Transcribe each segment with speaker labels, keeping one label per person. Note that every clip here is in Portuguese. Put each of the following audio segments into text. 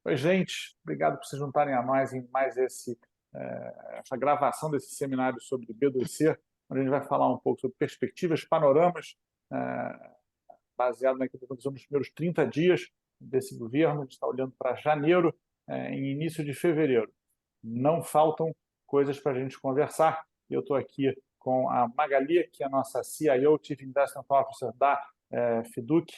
Speaker 1: Oi, gente. Obrigado por se juntarem a nós em mais essa gravação desse seminário sobre B2C, onde a gente vai falar um pouco sobre perspectivas, panoramas, baseado naquilo que aconteceu nos primeiros 30 dias desse governo. A gente está olhando para janeiro, em início de fevereiro. Não faltam coisas para a gente conversar. Eu estou aqui com a Magali, que é a nossa CIO, Chief Investment Officer da Fiduc,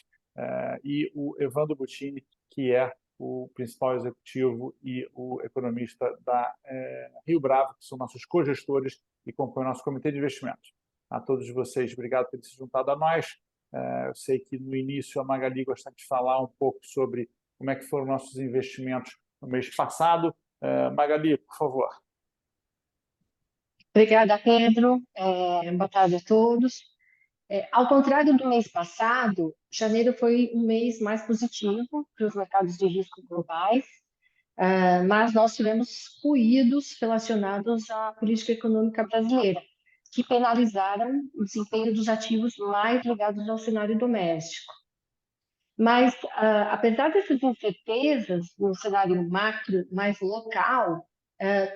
Speaker 1: e o Evandro Buttini, que é o principal executivo e o economista da Rio Bravo, que são nossos cogestores e compõem o nosso comitê de investimentos. A todos vocês, obrigado por terem se juntado a nós. Eu sei que no início a Magali gostaria de falar um pouco sobre como é que foram nossos investimentos no mês passado. Magali, por favor.
Speaker 2: Obrigada, Pedro. Boa tarde a todos. Ao contrário do mês passado, janeiro foi um mês mais positivo para os mercados de risco globais, mas nós tivemos ruídos relacionados à política econômica brasileira, que penalizaram o desempenho dos ativos mais ligados ao cenário doméstico. Mas, apesar dessas incertezas no cenário macro mais local,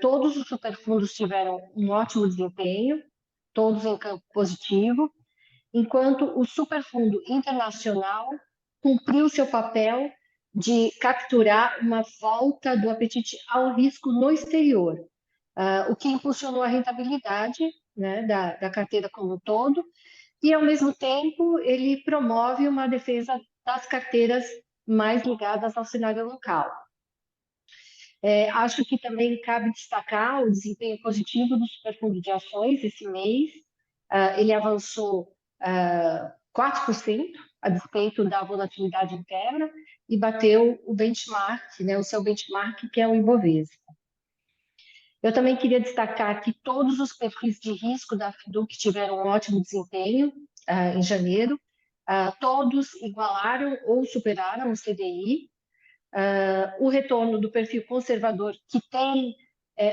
Speaker 2: todos os superfundos tiveram um ótimo desempenho, todos em campo positivo, enquanto o superfundo internacional cumpriu seu papel de capturar uma volta do apetite ao risco no exterior, o que impulsionou a rentabilidade, né, da carteira como um todo, e, ao mesmo tempo, ele promove uma defesa das carteiras mais ligadas ao cenário local. Acho que também cabe destacar o desempenho positivo do superfundo de ações esse mês. Ele avançou 4%, a despeito da volatilidade interna, e bateu o benchmark, né, o seu benchmark, que é o Ibovespa. Eu também queria destacar que todos os perfis de risco da Fiduc tiveram um ótimo desempenho em janeiro. Todos igualaram ou superaram o CDI. O retorno do perfil conservador, que tem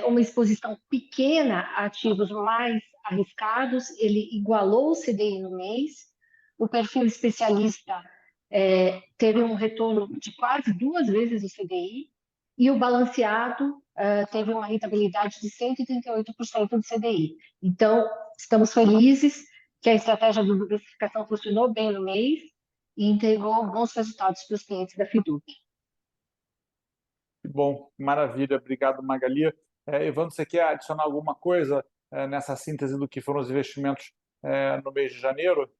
Speaker 2: uma exposição pequena a ativos mais arriscados, ele igualou o CDI no mês. O perfil especialista teve um retorno de quase 2 vezes o CDI, e o balanceado teve uma rentabilidade de 138% do CDI. Então, estamos felizes que a estratégia de diversificação funcionou bem no mês e entregou bons resultados para os clientes da Fiduc.
Speaker 1: Bom, maravilha. Obrigado, Magali. Evandro, você quer adicionar alguma coisa nessa síntese do que foram os investimentos no mês de janeiro?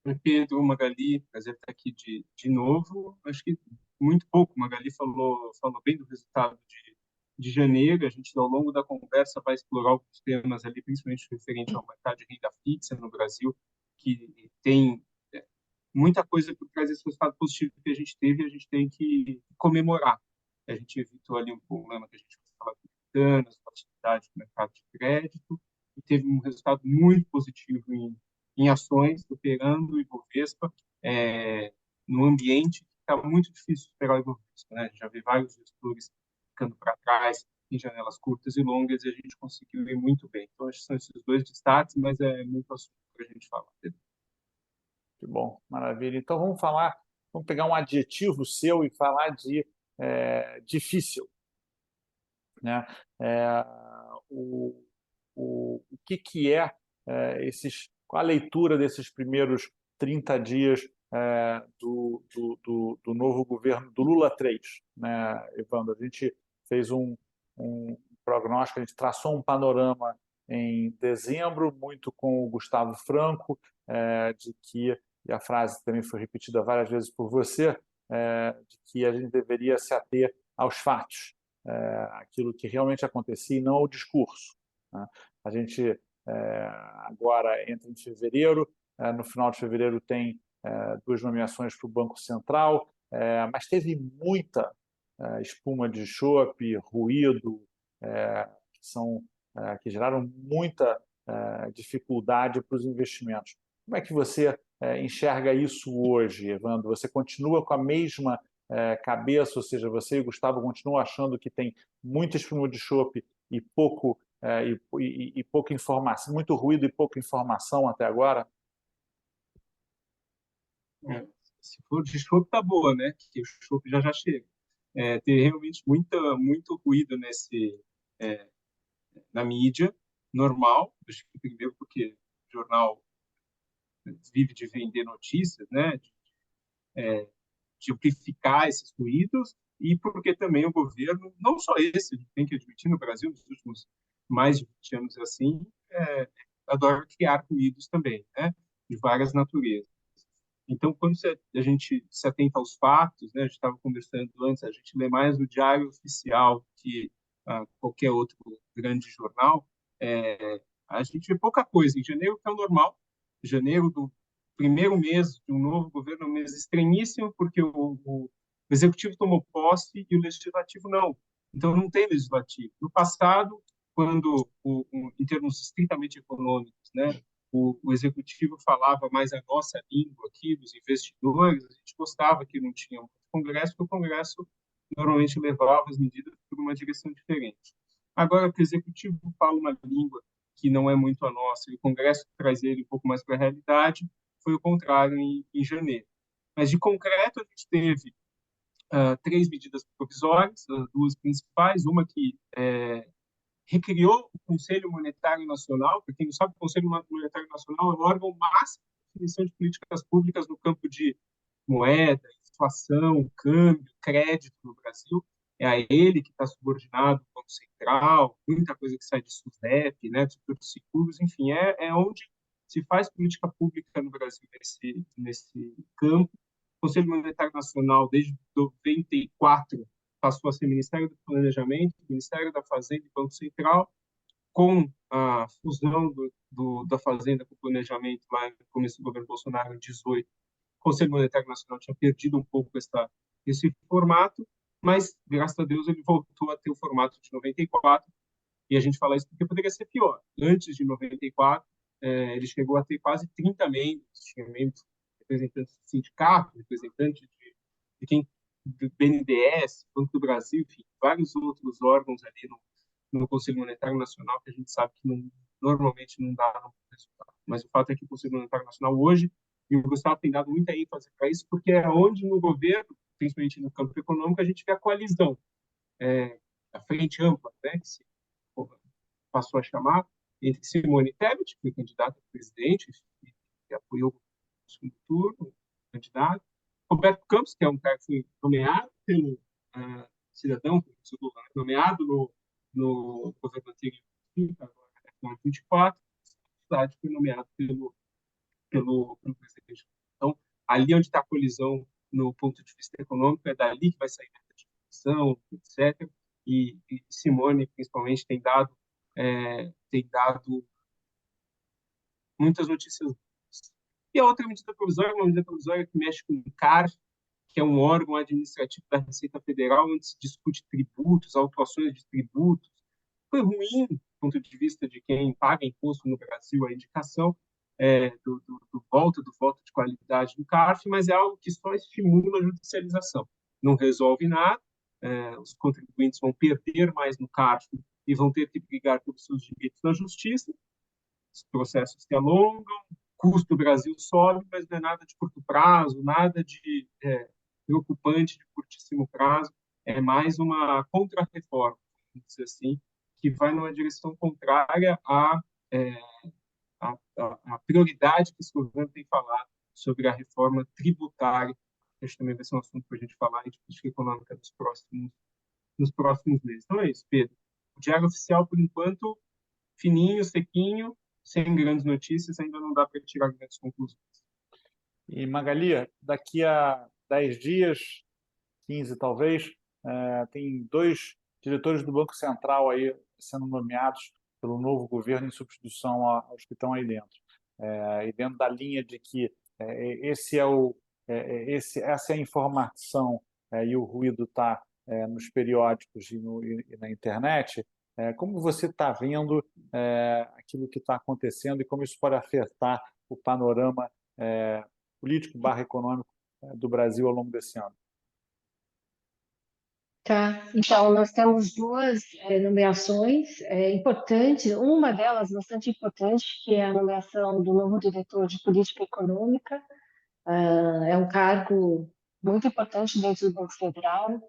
Speaker 3: Oi, Pedro, Magali, prazer estar aqui de novo. Acho que muito pouco. Magali falou bem do resultado de janeiro. A gente, ao longo da conversa, vai explorar alguns temas ali, principalmente referente ao mercado de renda fixa no Brasil, que tem muita coisa por trás desse resultado positivo que a gente teve, e a gente tem que comemorar. A gente evitou ali um problema que a gente estava evitando, as facilidades do mercado de crédito, e teve um resultado muito positivo em ações, operando o Ibovespa, num ambiente que está muito difícil de esperar o Ibovespa, né? A gente já vê vários gestores ficando para trás, em janelas curtas e longas, e a gente conseguiu ir muito bem. Então, acho que são esses dois destaques, mas é muito assunto para a gente falar.
Speaker 1: Que bom, maravilha. Então vamos pegar um adjetivo seu e falar de difícil, né? O que é qual a leitura desses primeiros 30 dias do novo governo do Lula 3, né, Evandro? A gente fez um prognóstico, a gente traçou um panorama em dezembro, muito com o Gustavo Franco, de que, e a frase também foi repetida várias vezes por você, de que a gente deveria se ater aos fatos, aquilo que realmente acontecia e não ao discurso, né? A gente agora entra em fevereiro, no final de fevereiro tem 2 nomeações para o Banco Central, mas teve muita espuma de chope, ruído, que geraram muita dificuldade para os investimentos. Como é que você enxerga isso hoje, Evandro? Você continua com a mesma cabeça, ou seja, você e o Gustavo continuam achando que tem muita espuma de chope e pouca informação, muito ruído e pouca informação até agora?
Speaker 3: se for de chope, tá boa, né? Que o chope já chega. Tem realmente muito ruído na mídia normal. Acho que primeiro porque o jornal vive de vender notícias, né? De amplificar esses ruídos, e porque também o governo, não só esse, a gente tem que admitir, no Brasil, nos últimos mais de 20 anos assim, adora criar ruídos também, né? De várias naturezas. Então, quando a gente se atenta aos fatos, né, a gente estava conversando antes, a gente lê mais o Diário Oficial que qualquer outro grande jornal, a gente vê pouca coisa. Em janeiro, que é o normal, janeiro do primeiro mês de um novo governo é um mês estranhíssimo, porque o executivo tomou posse e o legislativo não. Então, não tem legislativo. No passado, quando, em termos estritamente econômicos, né, o executivo falava mais a nossa língua aqui, dos investidores, a gente gostava que não tinha um congresso, porque o congresso normalmente levava as medidas por uma direção diferente. Agora que o executivo fala uma língua que não é muito a nossa, e o congresso traz ele um pouco mais para a realidade, foi o contrário em janeiro. Mas, de concreto, a gente teve 3 medidas provisórias, as 2 principais, uma que recriou o Conselho Monetário Nacional. Para quem não sabe, o Conselho Monetário Nacional é o órgão máximo de definição de políticas públicas no campo de moeda, inflação, câmbio, crédito no Brasil. É a ele que está subordinado ao Banco Central, muita coisa que sai de SUSEP, né, de setor de seguros, enfim, é onde se faz política pública no Brasil nesse campo. O Conselho Monetário Nacional, desde 94, passou a ser Ministério do Planejamento, Ministério da Fazenda e Banco Central. Com a fusão da Fazenda com o Planejamento lá no começo do governo Bolsonaro, em 2018, o Conselho Monetário Nacional tinha perdido um pouco esse formato, mas, graças a Deus, ele voltou a ter o formato de 94, e a gente fala isso porque poderia ser pior. Antes de 94, ele chegou a ter quase 30 membros, tinha membros, representantes do sindicato, representantes de quem do BNDES, Banco do Brasil, enfim, vários outros órgãos ali no Conselho Monetário Nacional, que a gente sabe que normalmente não dá resultado. Mas o fato é que o Conselho Monetário Nacional hoje, e o Gustavo tem dado muita ênfase para isso, porque é onde no governo, principalmente no campo econômico, a gente vê a coalizão, a frente ampla, né, que se passou a chamar, entre Simone Tebet, que foi candidata a presidente, e apoiou o segundo turno, candidato, Roberto Campos, que é um cara que foi nomeado pelo cidadão, nomeado no governo anterior, agora 24, a cidade foi nomeado pelo presidente. Então, ali onde está a colisão no ponto de vista econômico, é dali que vai sair a discussão, etc. E Simone, principalmente, tem dado muitas notícias. E a outra medida provisória, uma medida provisória que mexe com o CARF, que é um órgão administrativo da Receita Federal, onde se discute tributos, autuações de tributos. Foi ruim, do ponto de vista de quem paga imposto no Brasil, a indicação do voto de qualidade do CARF, mas é algo que só estimula a judicialização. Não resolve nada, os contribuintes vão perder mais no CARF e vão ter que brigar pelos seus direitos na justiça, os processos se alongam, o custo do Brasil sobe, mas não é nada de curto prazo, nada de preocupante de curtíssimo prazo, é mais uma contra-reforma, vamos dizer assim, que vai numa direção contrária à prioridade que esse governo tem falado sobre a reforma tributária, que acho que também vai ser um assunto para a gente falar de política econômica nos próximos meses. Então é isso, Pedro. O Diário Oficial, por enquanto, fininho, sequinho, sem grandes notícias, ainda não dá para tirar grandes conclusões.
Speaker 1: E, Magali, daqui a 10 dias, 15 talvez, tem 2 diretores do Banco Central aí sendo nomeados pelo novo governo em substituição aos que estão aí dentro. E dentro da linha de que essa é a informação e o ruído está nos periódicos e na internet, como você está vendo aquilo que está acontecendo e como isso pode afetar o panorama político/econômico do Brasil ao longo desse ano?
Speaker 2: Tá, então nós temos 2 nomeações importantes, uma delas bastante importante, que é a nomeação do novo diretor de política econômica, É um cargo muito importante dentro do Banco Central.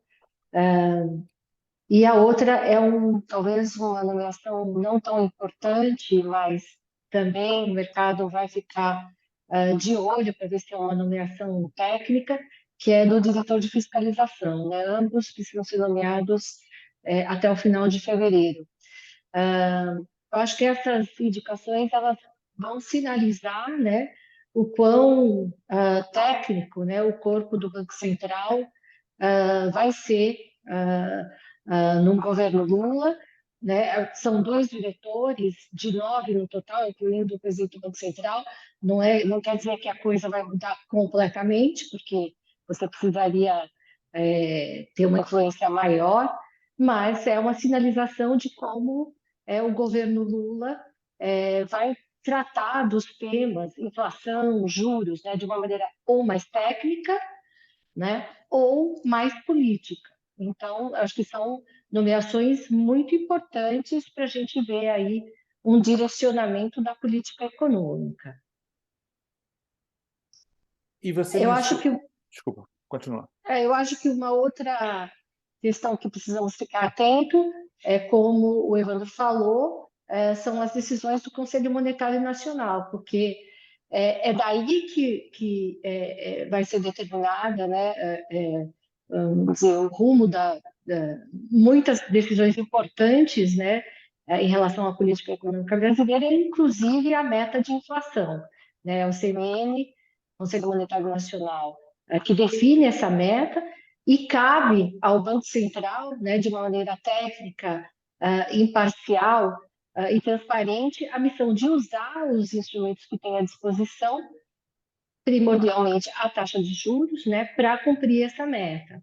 Speaker 2: E a outra é talvez uma nomeação não tão importante, mas também o mercado vai ficar de olho para ver se é uma nomeação técnica, que é do diretor de fiscalização, né? Ambos precisam ser nomeados até o final de fevereiro. Eu acho que essas indicações elas vão sinalizar, né, o quão técnico, né, o corpo do Banco Central vai ser no governo Lula, né? São dois diretores, de 9 no total, incluindo o presidente do Banco Central. Não quer dizer que a coisa vai mudar completamente, porque você precisaria ter uma influência maior, mas é uma sinalização de como o governo Lula vai tratar dos temas inflação, juros, né, de uma maneira ou mais técnica, né, ou mais política. Então, acho que são nomeações muito importantes para a gente ver aí um direcionamento da política econômica.
Speaker 1: E você
Speaker 2: Eu acho
Speaker 1: mencionou.
Speaker 2: que,
Speaker 1: Desculpa, continua.
Speaker 2: eu acho que uma outra questão que precisamos ficar atento é, como o Evandro falou, são as decisões do Conselho Monetário Nacional, porque é daí que vai ser determinada, né, vamos dizer, o rumo muitas decisões importantes, né, em relação à política econômica brasileira, inclusive a meta de inflação, né, o CMN, Conselho Monetário Nacional, que define essa meta e cabe ao Banco Central, né, de uma maneira técnica, imparcial e transparente, a missão de usar os instrumentos que tem à disposição, primordialmente a taxa de juros, né, para cumprir essa meta.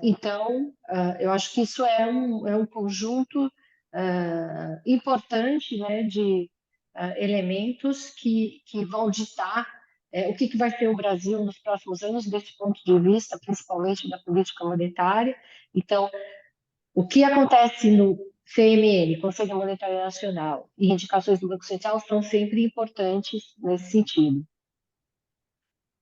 Speaker 2: Então, eu acho que isso é um conjunto importante, né, de elementos que vão ditar o que vai ser o Brasil nos próximos anos, desse ponto de vista, principalmente da política monetária. Então, o que acontece no CMN, Conselho Monetário Nacional, e indicações do Banco Central são sempre importantes nesse sentido.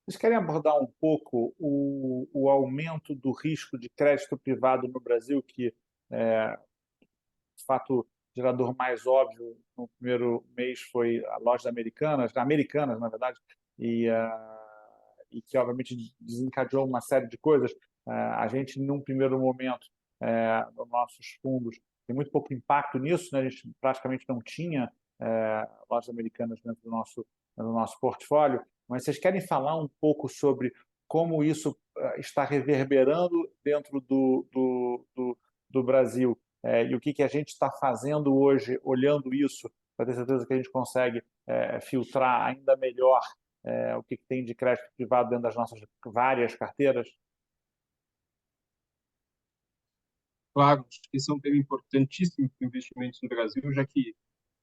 Speaker 1: Vocês querem abordar um pouco o aumento do risco de crédito privado no Brasil, que de fato, o gerador mais óbvio no primeiro mês foi a loja Americanas, na verdade, e que obviamente desencadeou uma série de coisas. A gente, num primeiro momento, nos nossos fundos, tem muito pouco impacto nisso, né? A gente praticamente não tinha lojas americanas dentro do nosso portfólio, mas vocês querem falar um pouco sobre como isso está reverberando dentro do Brasil e o que a gente está fazendo hoje, olhando isso, para ter certeza que a gente consegue filtrar ainda melhor o que tem de crédito privado dentro das nossas várias carteiras?
Speaker 3: Claro, acho que esse é um tema importantíssimo para investimentos no Brasil, já que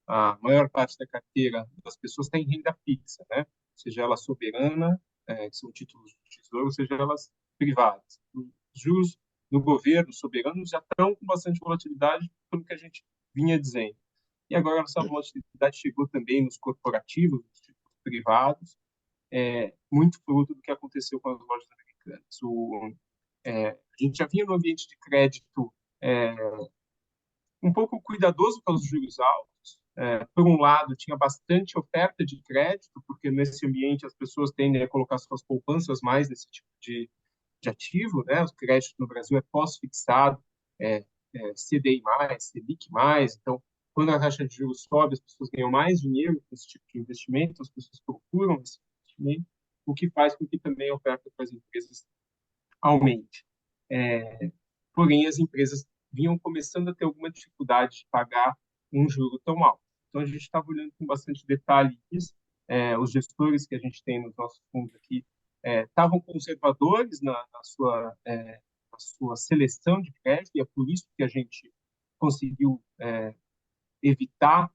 Speaker 3: a maior parte da carteira das pessoas está em renda fixa, né? Seja ela soberana, que são títulos de tesouro, seja elas privadas. Os juros no governo soberano já estão com bastante volatilidade, pelo que a gente vinha dizendo. E agora essa volatilidade chegou também nos corporativos, nos títulos privados, muito fruto do que aconteceu com as lojas americanas. A gente já vinha no ambiente de crédito um pouco cuidadoso pelos juros altos. Por um lado, tinha bastante oferta de crédito, porque nesse ambiente as pessoas tendem a colocar suas poupanças mais nesse tipo de ativo, né? O crédito no Brasil é pós-fixado, CDI+, Selic+, então, quando a taxa de juros sobe, as pessoas ganham mais dinheiro com esse tipo de investimento, as pessoas procuram esse investimento, o que faz com que também a oferta para as empresas aumente. Porém, as empresas vinham começando a ter alguma dificuldade de pagar um juro tão alto. Então, a gente estava olhando com bastante detalhe isso. Os gestores que a gente tem nos nossos fundos aqui estavam conservadores na sua seleção de crédito, e é por isso que a gente conseguiu evitar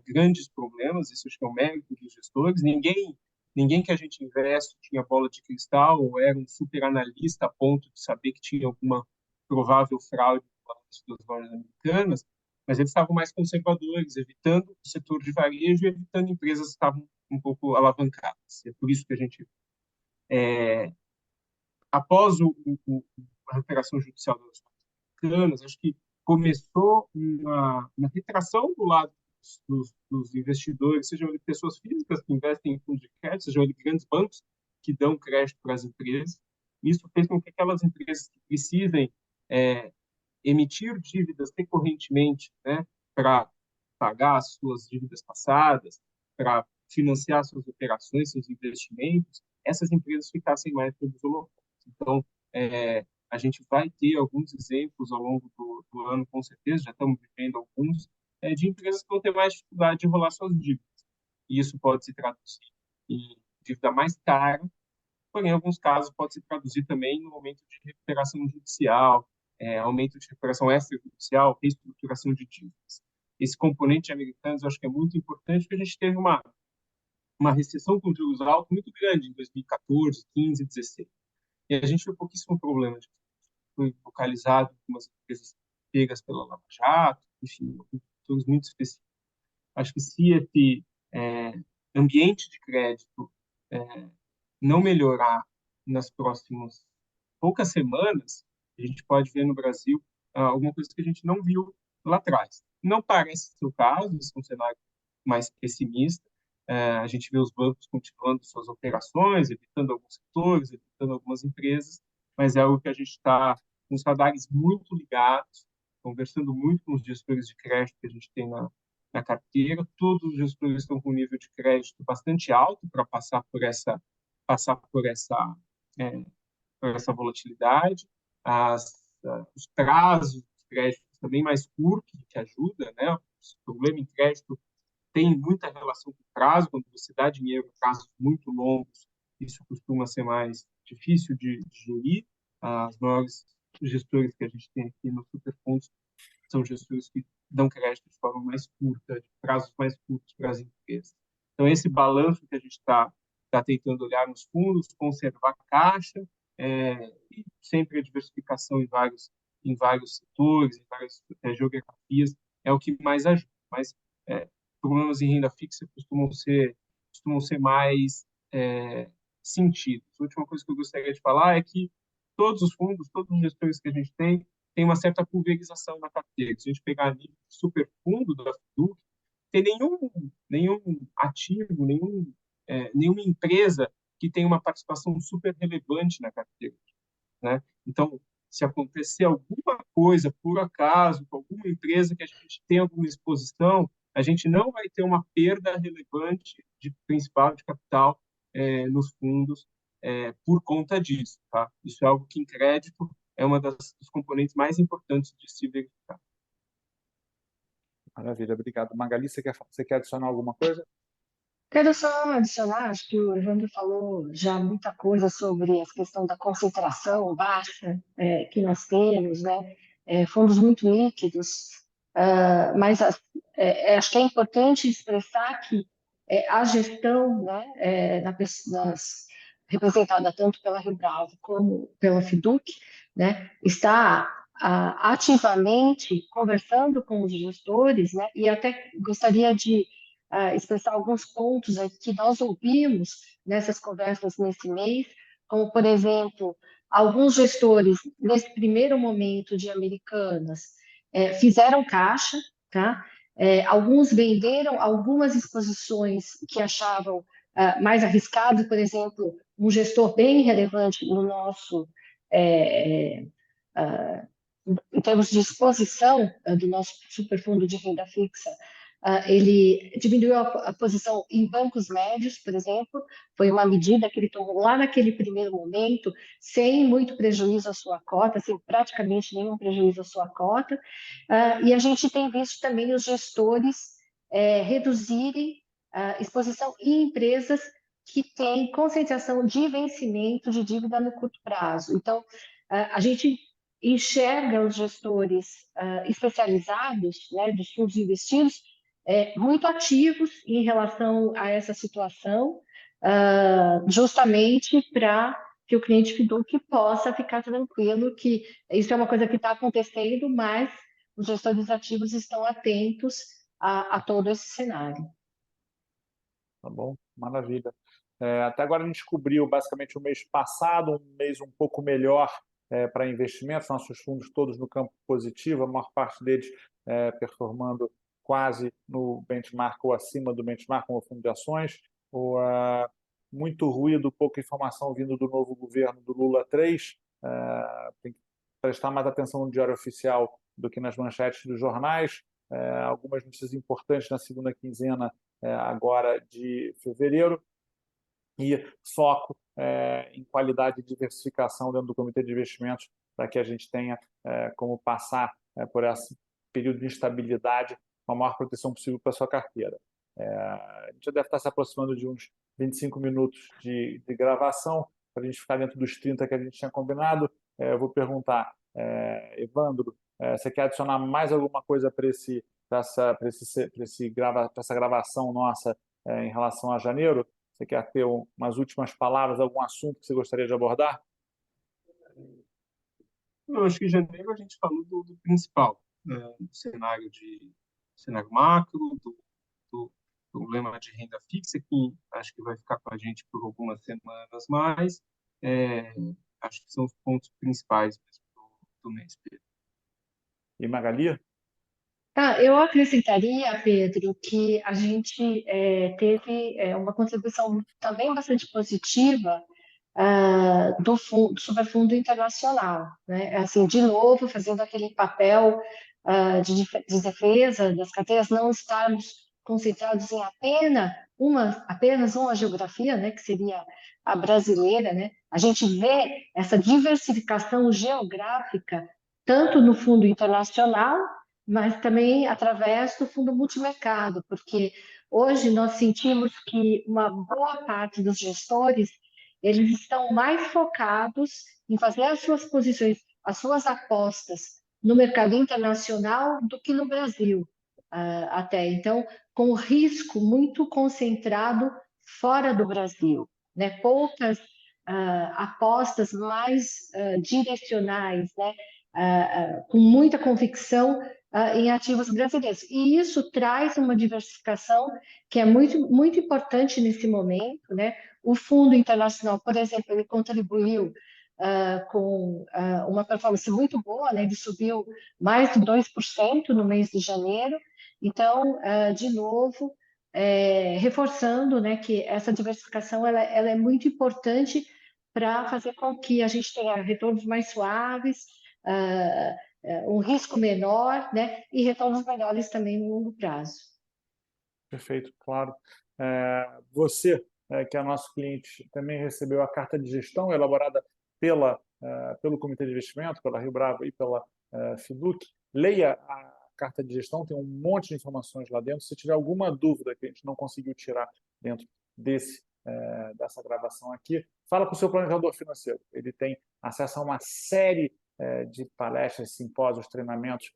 Speaker 3: grandes problemas. Isso acho que é o mérito dos gestores. Ninguém que a gente investe tinha bola de cristal ou era um super analista a ponto de saber que tinha alguma provável fraude das lojas americanas, mas eles estavam mais conservadores, evitando o setor de varejo e evitando empresas que estavam alavancadas. É por isso que a gente, após a recuperação judicial das americanas, acho que começou uma retração do lado dos investidores, sejam eles pessoas físicas que investem em fundos de crédito, sejam eles grandes bancos que dão crédito para as empresas. Isso fez com que aquelas empresas que precisem emitir dívidas recorrentemente, né, para pagar as suas dívidas passadas, para financiar suas operações, seus investimentos, essas empresas ficassem mais sob os holofotes. Então, a gente vai ter alguns exemplos ao longo do ano, com certeza, já estamos vivendo alguns, de empresas que vão ter mais dificuldade de enrolar suas dívidas. E isso pode se traduzir em dívida mais cara, porém, em alguns casos, pode se traduzir também no aumento de recuperação judicial, aumento de recuperação extrajudicial, reestruturação de dívidas. Esse componente de americanos eu acho que é muito importante, porque a gente teve uma recessão com juros altos muito grande em 2014, 15, 16. E a gente viu pouquíssimo problema. Foi focalizado em algumas empresas pegas pela Lava Jato, enfim, fatores muito específicos. Acho que se esse ambiente de crédito não melhorar nas próximas poucas semanas, a gente pode ver no Brasil alguma coisa que a gente não viu lá atrás. Não parece ser o caso, esse é um cenário mais pessimista. A gente vê os bancos continuando suas operações, evitando alguns setores, evitando algumas empresas, mas é algo que a gente está com os radares muito ligados, conversando muito com os gestores de crédito que a gente tem na carteira. Todos os gestores estão com um nível de crédito bastante alto para passar por essa é, por essa volatilidade. Os prazos dos créditos também mais curtos, que ajuda, né? O problema em crédito tem muita relação com o prazo. Quando você dá dinheiro a prazos muito longos, isso costuma ser mais difícil de gerir. As maiores gestores que a gente tem aqui no Superfundos são gestores que dão crédito de forma mais curta, de prazos mais curtos para as empresas. Então, esse balanço que a gente está tentando olhar nos fundos, conservar caixa, e sempre a diversificação em vários setores, em várias geografias, é o que mais ajuda. Mas problemas em renda fixa costumam ser mais sentidos. A última coisa que eu gostaria de falar é que todos os fundos, todos os gestores que a gente tem uma certa pulverização na carteira. Se a gente pegar nível super fundo da FIDUC, tem nenhum ativo, nenhuma empresa que tenha uma participação super relevante na carteira, né? Então, se acontecer alguma coisa, por acaso, com alguma empresa que a gente tem alguma exposição, a gente não vai ter uma perda relevante de principal de capital nos fundos por conta disso, tá? Isso é algo que em crédito é uma dos componentes mais importantes de se verificar.
Speaker 1: Maravilha, obrigado. Magali, você quer adicionar alguma coisa?
Speaker 2: Quero só adicionar, acho que o Evandro falou já muita coisa sobre a questão da concentração baixa que nós temos, né? Fundos muito líquidos, mas acho que é importante expressar que a gestão, né, representada tanto pela Rio Bravo como pela FIDUC, né, está ativamente conversando com os gestores, né, e até gostaria de expressar alguns pontos aqui que nós ouvimos nessas conversas nesse mês, como, por exemplo, alguns gestores, nesse primeiro momento de Americanas, fizeram caixa, tá? Alguns venderam algumas exposições que achavam mais arriscadas, por exemplo, um gestor bem relevante no nosso, em termos de exposição do nosso superfundo de renda fixa, ele diminuiu a posição em bancos médios, por exemplo, foi uma medida que ele tomou lá naquele primeiro momento, sem muito prejuízo à sua cota, sem praticamente nenhum prejuízo à sua cota, e a gente tem visto também os gestores reduzirem a exposição em empresas que têm concentração de vencimento de dívida no curto prazo. Então, a gente enxerga os gestores especializados, né, dos fundos investidos, muito ativos em relação a essa situação, justamente para que o cliente FIDUC possa ficar tranquilo que isso é uma coisa que está acontecendo, mas os gestores ativos estão atentos a todo esse cenário.
Speaker 1: Tá bom? Maravilha. Até agora a gente cobriu basicamente o mês passado, um mês um pouco melhor para investimentos, nossos fundos todos no campo positivo, a maior parte deles performando quase no benchmark ou acima do benchmark, como fundo de ações. Muito ruído, pouca informação vindo do novo governo do Lula 3. Tem que prestar mais atenção no diário oficial do que nas manchetes dos jornais. Algumas notícias importantes na segunda quinzena agora de fevereiro, e foco em qualidade e diversificação dentro do Comitê de Investimentos, para que a gente tenha como passar por esse período de instabilidade com a maior proteção possível para a sua carteira. A gente já deve estar se aproximando de uns 25 minutos de gravação, para a gente ficar dentro dos 30 que a gente tinha combinado. Eu vou perguntar, Evandro, você quer adicionar mais alguma coisa para essa gravação nossa em relação a janeiro? Você quer ter umas últimas palavras, algum assunto que você gostaria de abordar?
Speaker 3: Eu acho que em janeiro a gente falou do principal, do cenário macro, do problema de renda fixa, que acho que vai ficar com a gente por algumas semanas mais. Acho que são os pontos principais do mês, Pedro.
Speaker 1: E Magali?
Speaker 2: Eu acrescentaria, Pedro, que a gente teve uma contribuição também bastante positiva do Superfundo Internacional, né? Assim, de novo, fazendo aquele papel de defesa das carteiras, não estarmos concentrados em apenas uma geografia, né? Que seria a brasileira, né? A gente vê essa diversificação geográfica tanto no Fundo Internacional, mas também através do fundo multimercado, porque hoje nós sentimos que uma boa parte dos gestores eles estão mais focados em fazer as suas posições, as suas apostas no mercado internacional do que no Brasil, até. Então, com o risco muito concentrado fora do Brasil, né? Poucas apostas mais direcionais, né? Com muita convicção em ativos brasileiros. E isso traz uma diversificação que é muito, muito importante nesse momento, né? O Fundo Internacional, por exemplo, ele contribuiu com uma performance muito boa, né? Ele subiu mais de 2% no mês de janeiro. Então, de novo, reforçando, né, que essa diversificação ela é muito importante para fazer com que a gente tenha retornos mais suaves, um risco menor, né, e retornos melhores também no longo prazo.
Speaker 1: Perfeito, claro. Você, que é nosso cliente, também recebeu a carta de gestão elaborada pelo Comitê de Investimento, pela Rio Bravo e pela FIDUC. Leia a carta de gestão, tem um monte de informações lá dentro. Se tiver alguma dúvida que a gente não conseguiu tirar dentro dessa gravação aqui, fala com o seu planejador financeiro. Ele tem acesso a uma série de palestras, simpósios, treinamentos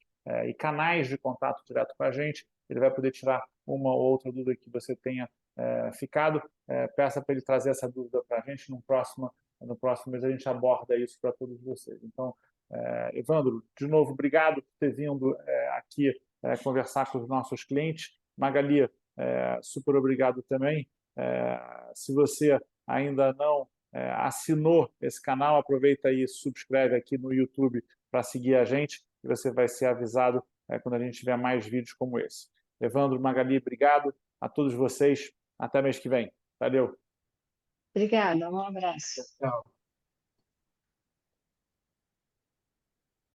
Speaker 1: e canais de contato direto com a gente. Ele vai poder tirar uma ou outra dúvida que você tenha ficado. Peça para ele trazer essa dúvida para a gente. No próximo mês a gente aborda isso para todos vocês. Então, Evandro, de novo, obrigado por ter vindo aqui conversar com os nossos clientes. Magali, super obrigado também. Se você ainda não assinou esse canal, aproveita e subscreve aqui no YouTube para seguir a gente e você vai ser avisado quando a gente tiver mais vídeos como esse. Evandro, Magali, obrigado a todos vocês. Até mês que vem. Valeu.
Speaker 2: Obrigada, um abraço.
Speaker 3: Tchau.